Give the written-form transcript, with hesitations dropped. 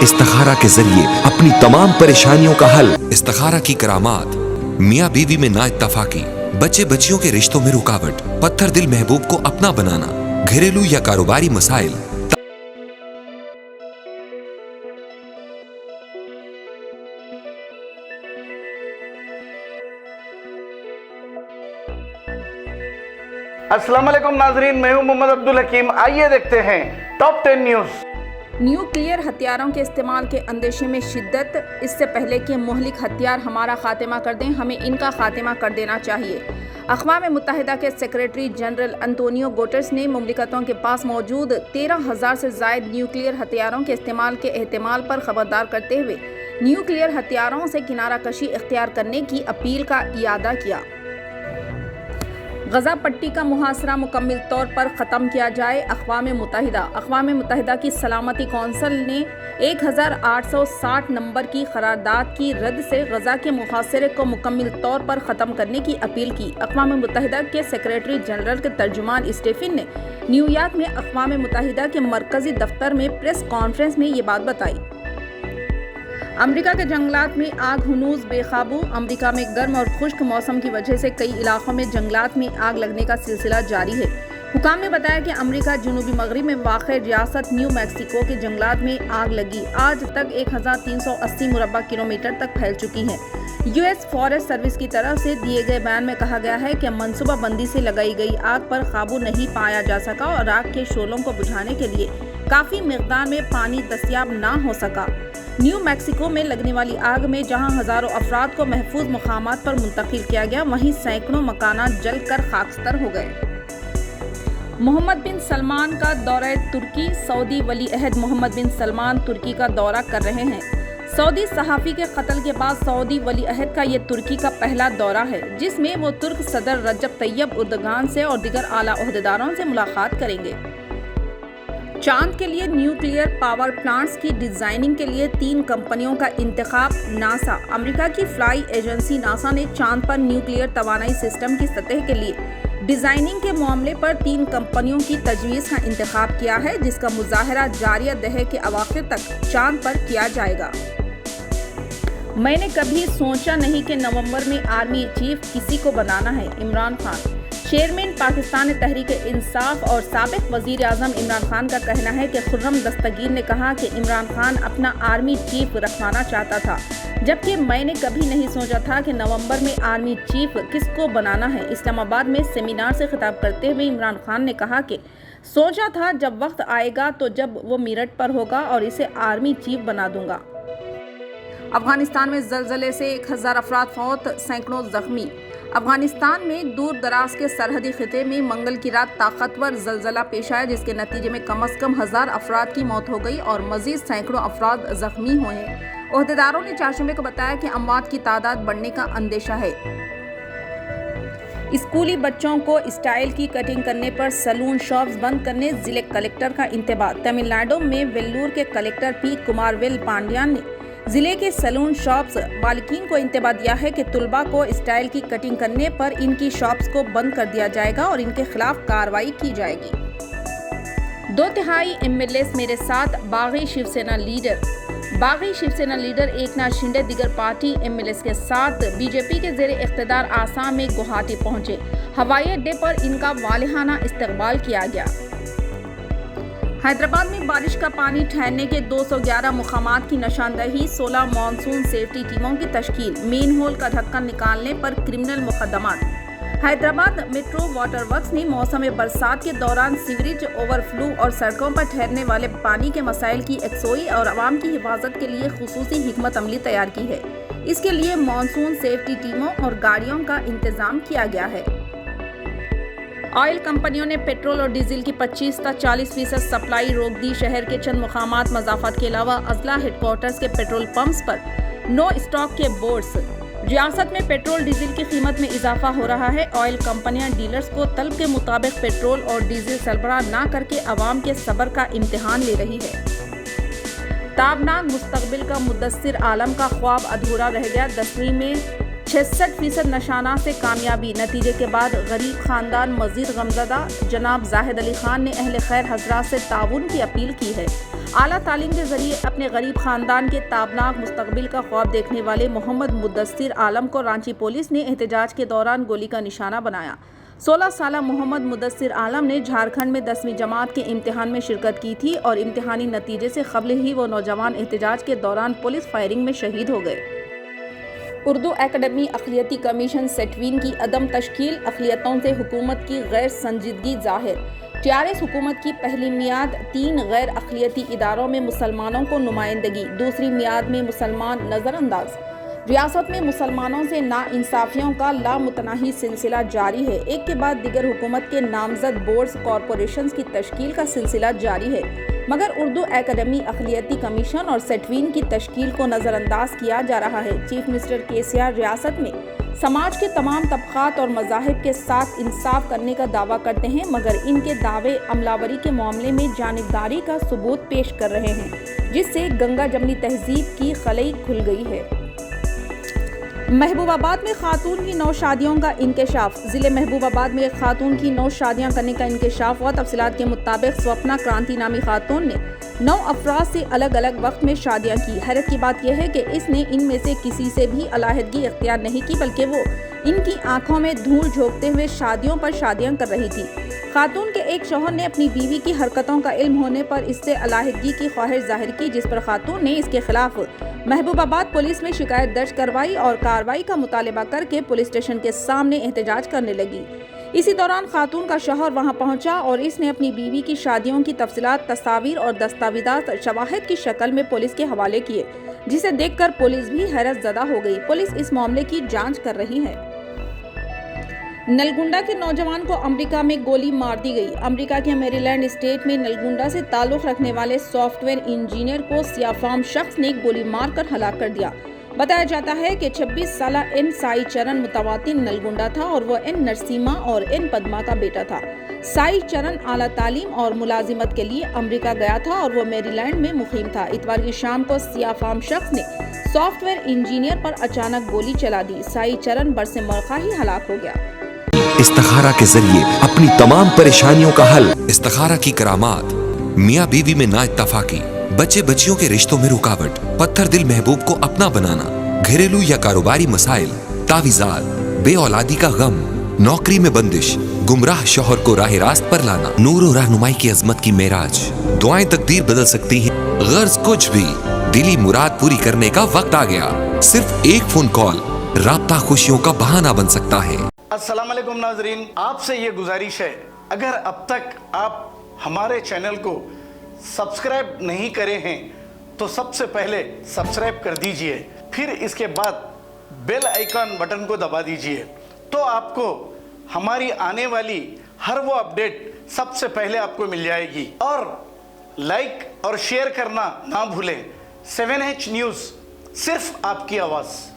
استخارہ کے ذریعے اپنی تمام پریشانیوں کا حل۔ استخارہ کی کرامات: میاں بیوی میں نا اتفاقی، بچے بچیوں کے رشتوں میں رکاوٹ، پتھر دل محبوب کو اپنا بنانا، گھریلو یا کاروباری مسائل۔ السلام علیکم ناظرین، میں ہوں محمد عبدالحکیم۔ آئیے دیکھتے ہیں ٹاپ 10 نیوز۔ نیوکلیئر ہتھیاروں کے استعمال کے اندیشے میں شدت۔ اس سے پہلے کہ مہلک ہتھیار ہمارا خاتمہ کر دیں، ہمیں ان کا خاتمہ کر دینا چاہیے۔ اقوام متحدہ کے سیکریٹری جنرل انتونیو گوٹرس نے مملکتوں کے پاس موجود 13,000 سے زائد نیوکلیئر ہتھیاروں کے استعمال کے احتمال پر خبردار کرتے ہوئے نیوکلیئر ہتھیاروں سے کنارہ کشی اختیار کرنے کی اپیل کا اعادہ کیا۔ غزہ پٹی کا محاصرہ مکمل طور پر ختم کیا جائے۔ اقوام متحدہ کی سلامتی کونسل نے 1860 نمبر کی قرارداد کی رد سے غزہ کے محاصرے کو مکمل طور پر ختم کرنے کی اپیل کی۔ اقوام متحدہ کے سیکریٹری جنرل کے ترجمان اسٹیفن نے نیو یارک میں اقوام متحدہ کے مرکزی دفتر میں پریس کانفرنس میں یہ بات بتائی۔ امریکہ کے جنگلات میں آگ ہنوز بے قابو۔ امریکہ میں گرم اور خشک موسم کی وجہ سے کئی علاقوں میں جنگلات میں آگ لگنے کا سلسلہ جاری ہے۔ حکام نے بتایا کہ امریکہ جنوبی مغرب میں واقع ریاست نیو میکسیکو کے جنگلات میں آگ لگی آج تک 1380 مربع کلومیٹر تک پھیل چکی ہے۔ یو ایس فارسٹ سروس کی طرف سے دیے گئے بیان میں کہا گیا ہے کہ منصوبہ بندی سے لگائی گئی آگ پر قابو نہیں پایا جا سکا اور آگ کے شعلوں کو بجھانے کے لیے کافی مقدار میں پانی دستیاب نہ ہو سکا۔ نیو میکسیکو میں لگنے والی آگ میں جہاں ہزاروں افراد کو محفوظ مقامات پر منتقل کیا گیا، وہیں سینکڑوں مکانات جل کر خاکستر ہو گئے۔ محمد بن سلمان کا دورہ ترکی۔ سعودی ولی عہد محمد بن سلمان ترکی کا دورہ کر رہے ہیں۔ سعودی صحافی کے قتل کے بعد سعودی ولی عہد کا یہ ترکی کا پہلا دورہ ہے، جس میں وہ ترک صدر رجب طیب اردوغان سے اور دیگر اعلیٰ عہدیداروں سے ملاقات کریں گے۔ چاند کے لیے نیوکلیئر پاور پلانٹس کی ڈیزائننگ کے لیے 3 کمپنیوں کا انتخاب۔ ناسا۔ امریکہ کی فلائی ایجنسی ناسا نے چاند پر نیوکلیئر توانائی سسٹم کی سطح کے لیے ڈیزائننگ کے معاملے پر 3 کمپنیوں کی تجویز کا انتخاب کیا ہے، جس کا مظاہرہ جاریہ دہے کے اواخر تک چاند پر کیا جائے گا۔ میں نے کبھی سوچا نہیں کہ نومبر میں آرمی چیف کسی کو بنانا ہے: عمران خان۔ چیئرمین پاکستان تحریک انصاف اور سابق وزیر اعظم عمران خان کا کہنا ہے کہ خرم دستگیر نے کہا کہ عمران خان اپنا آرمی چیف رکھوانا چاہتا تھا، جبکہ میں نے کبھی نہیں سوچا تھا کہ نومبر میں آرمی چیف کس کو بنانا ہے۔ اسلام آباد میں سیمینار سے خطاب کرتے ہوئے عمران خان نے کہا کہ سوچا تھا جب وقت آئے گا تو جب وہ میرٹ پر ہوگا اور اسے آرمی چیف بنا دوں گا۔ افغانستان میں زلزلے سے 1000 افراد فوت، سینکڑوں زخمی۔ افغانستان میں دور دراز کے سرحدی خطے میں منگل کی رات طاقتور زلزلہ پیش آیا، جس کے نتیجے میں کم از کم 1000 افراد کی موت ہو گئی اور مزید سینکڑوں افراد زخمی ہوئے ہیں۔ عہدیداروں نے چاشمے کو بتایا کہ اموات کی تعداد بڑھنے کا اندیشہ ہے۔ اسکولی بچوں کو اسٹائل کی کٹنگ کرنے پر سیلون شاپس بند کرنے ضلع کلکٹر کا انتباہ۔ تمل ناڈو میں ویلور کے کلکٹر پی کمارویل پانڈیان نے ضلع کے سیلون شاپس مالکین کو انتباہ دیا ہے کہ طلباء کو اسٹائل کی کٹنگ کرنے پر ان کی شاپس کو بند کر دیا جائے گا اور ان کے خلاف کارروائی کی جائے گی۔ 2/3 MLAs میرے ساتھ: باغی شیو سینا لیڈر۔ باغی شیو سینا لیڈر ایکناتھ شنڈے دیگر پارٹی MLAs کے ساتھ بی جے پی کے زیر اقتدار آسام میں گوہاٹی پہنچے۔ ہوائی اڈے پر ان کا والہانہ استقبال کیا گیا۔ حیدرآباد میں بارش کا پانی ٹھہرنے کے 211 مقامات کی نشاندہی، 16 مانسون سیفٹی ٹیموں کی تشکیل، مین ہول کا ڈھکن نکالنے پر کرمنل مقدمات۔ حیدرآباد میٹرو واٹر ورکس نے موسم برسات کے دوران سیوریج اوور فلو اور سڑکوں پر ٹھہرنے والے پانی کے مسائل کی یکسوئی اور عوام کی حفاظت کے لیے خصوصی حکمت عملی تیار کی ہے۔ اس کے لیے مانسون سیفٹی ٹیموں اور گاڑیوں کا انتظام کیا گیا ہے۔ آئل کمپنیوں نے پیٹرول اور ڈیزل کی 25 تا 40% سپلائی روک دی۔ شہر کے چند مقامات مضافات کے علاوہ اضلاع ہیڈ کوارٹرز کے پیٹرول پمپس پر نو اسٹاک کے بورڈز۔ ریاست میں پیٹرول ڈیزل کی قیمت میں اضافہ ہو رہا ہے۔ آئل کمپنیاں ڈیلرز کو طلب کے مطابق پیٹرول اور ڈیزل سربراہ نہ کر کے عوام کے صبر کا امتحان لے رہی ہے۔ تابناک مستقبل کا مدثر عالم کا خواب ادھورا رہ گیا۔ 10ویں میں 66% نشانات سے کامیابی، نتیجے کے بعد غریب خاندان مزید غمزدہ۔ جناب زاہد علی خان نے اہل خیر حضرات سے تعاون کی اپیل کی ہے۔ اعلیٰ تعلیم کے ذریعے اپنے غریب خاندان کے تابناک مستقبل کا خواب دیکھنے والے محمد مدثر عالم کو رانچی پولیس نے احتجاج کے دوران گولی کا نشانہ بنایا۔ 16 سالہ محمد مدثر عالم نے جھارکھنڈ میں 10ویں جماعت کے امتحان میں شرکت کی تھی اور امتحانی نتیجے سے قبل ہی وہ نوجوان احتجاج کے دوران پولیس فائرنگ میں شہید ہو گئے۔ اردو اکیڈمی اقلیتی کمیشن سیٹوین کی عدم تشکیل، اقلیتوں سے حکومت کی غیر سنجیدگی ظاہر۔ ٹیآرایس حکومت کی پہلی میعاد 3 غیر اقلیتی اداروں میں مسلمانوں کو نمائندگی، دوسری میعاد میں مسلمان نظر انداز۔ ریاست میں مسلمانوں سے ناانصافیوں کا لامتناہی سلسلہ جاری ہے، ایک کے بعد دیگر حکومت کے نامزد بورڈز کارپوریشنز کی تشکیل کا سلسلہ جاری ہے، مگر اردو اکیڈمی اقلیتی کمیشن اور سیٹوین کی تشکیل کو نظر انداز کیا جا رہا ہے۔ چیف منسٹر KCR ریاست میں سماج کے تمام طبقات اور مذاہب کے ساتھ انصاف کرنے کا دعویٰ کرتے ہیں، مگر ان کے دعوے عملاوری کے معاملے میں جانبداری کا ثبوت پیش کر رہے ہیں، جس سے گنگا جمنی تہذیب کی خلئی کھل گئی ہے۔ محبوب آباد میں خاتون کی 9 شادیوں کا انکشاف۔ ضلع محبوب آباد میں ایک خاتون کی 9 شادیاں کرنے کا انکشاف ہوا۔ تفصیلات کے مطابق سوپنا کرانتی نامی خاتون نے 9 افراد سے الگ الگ وقت میں شادیاں کی۔ حیرت کی بات یہ ہے کہ اس نے ان میں سے کسی سے بھی علیحدگی اختیار نہیں کی، بلکہ وہ ان کی آنکھوں میں دھول جھونکتے ہوئے شادیوں پر شادیاں کر رہی تھی۔ خاتون کے ایک شوہر نے اپنی بیوی کی حرکتوں کا علم ہونے پر اس سے علیحدگی کی خواہش ظاہر کی، جس پر خاتون نے اس کے خلاف محبوب آباد پولیس میں شکایت درج کروائی اور کارروائی کا مطالبہ کر کے پولیس اسٹیشن کے سامنے احتجاج کرنے لگی۔ اسی دوران خاتون کا شوہر وہاں پہنچا اور اس نے اپنی بیوی کی شادیوں کی تفصیلات، تصاویر اور دستاویزات شواہد کی شکل میں پولیس کے حوالے کیے، جسے دیکھ کر پولیس بھی حیرت زدہ ہو گئی۔ پولیس اس معاملے کی جانچ کر رہی ہے۔ نلگنڈا کے نوجوان کو امریکہ میں گولی مار دی گئی۔ امریکہ کے میری لینڈ اسٹیٹ میں نلگنڈا سے تعلق رکھنے والے سافٹ ویئر انجینئر کو سیاہ فام شخص نے گولی مار کر ہلاک کر دیا۔ بتایا جاتا ہے کہ 26 سالہ این سائی چرن متوطن نلگنڈا تھا اور وہ این نرسیما اور این پدما کا بیٹا تھا۔ سائی چرن اعلیٰ تعلیم اور ملازمت کے لیے امریکہ گیا تھا اور وہ میری لینڈ میں مقیم تھا۔ اتوار کی شام کو سیاہ فام شخص نے سافٹ ویئر انجینئر پر اچانک گولی چلا دی۔ سائی چرن برس مرخا ہی ہلاک ہو گیا۔ استخارہ کے ذریعے اپنی تمام پریشانیوں کا حل۔ استخارہ کی کرامات، میاں بیوی میں نا اتفاقی، بچے بچیوں کے رشتوں میں رکاوٹ، پتھر دل محبوب کو اپنا بنانا، گھریلو یا کاروباری مسائل، تعویذات، بے اولادی کا غم، نوکری میں بندش، گمراہ شوہر کو راہ راست پر لانا، نور و رہنمائی کی عظمت کی معراج۔ دعائیں تقدیر بدل سکتی ہیں، غرض کچھ بھی، دلی مراد پوری کرنے کا وقت آ گیا۔ صرف ایک فون کال رابطہ خوشیوں کا بہانہ بن سکتا ہے۔ السلام علیکم ناظرین، آپ سے یہ گزارش ہے، اگر اب تک آپ ہمارے چینل کو سبسکرائب نہیں کرے ہیں تو سب سے پہلے سبسکرائب کر دیجئے، پھر اس کے بعد بیل آئیکن بٹن کو دبا دیجئے، تو آپ کو ہماری آنے والی ہر وہ اپڈیٹ سب سے پہلے آپ کو مل جائے گی، اور لائک اور شیئر کرنا نہ بھولیں۔ 7H نیوز، صرف آپ کی آواز۔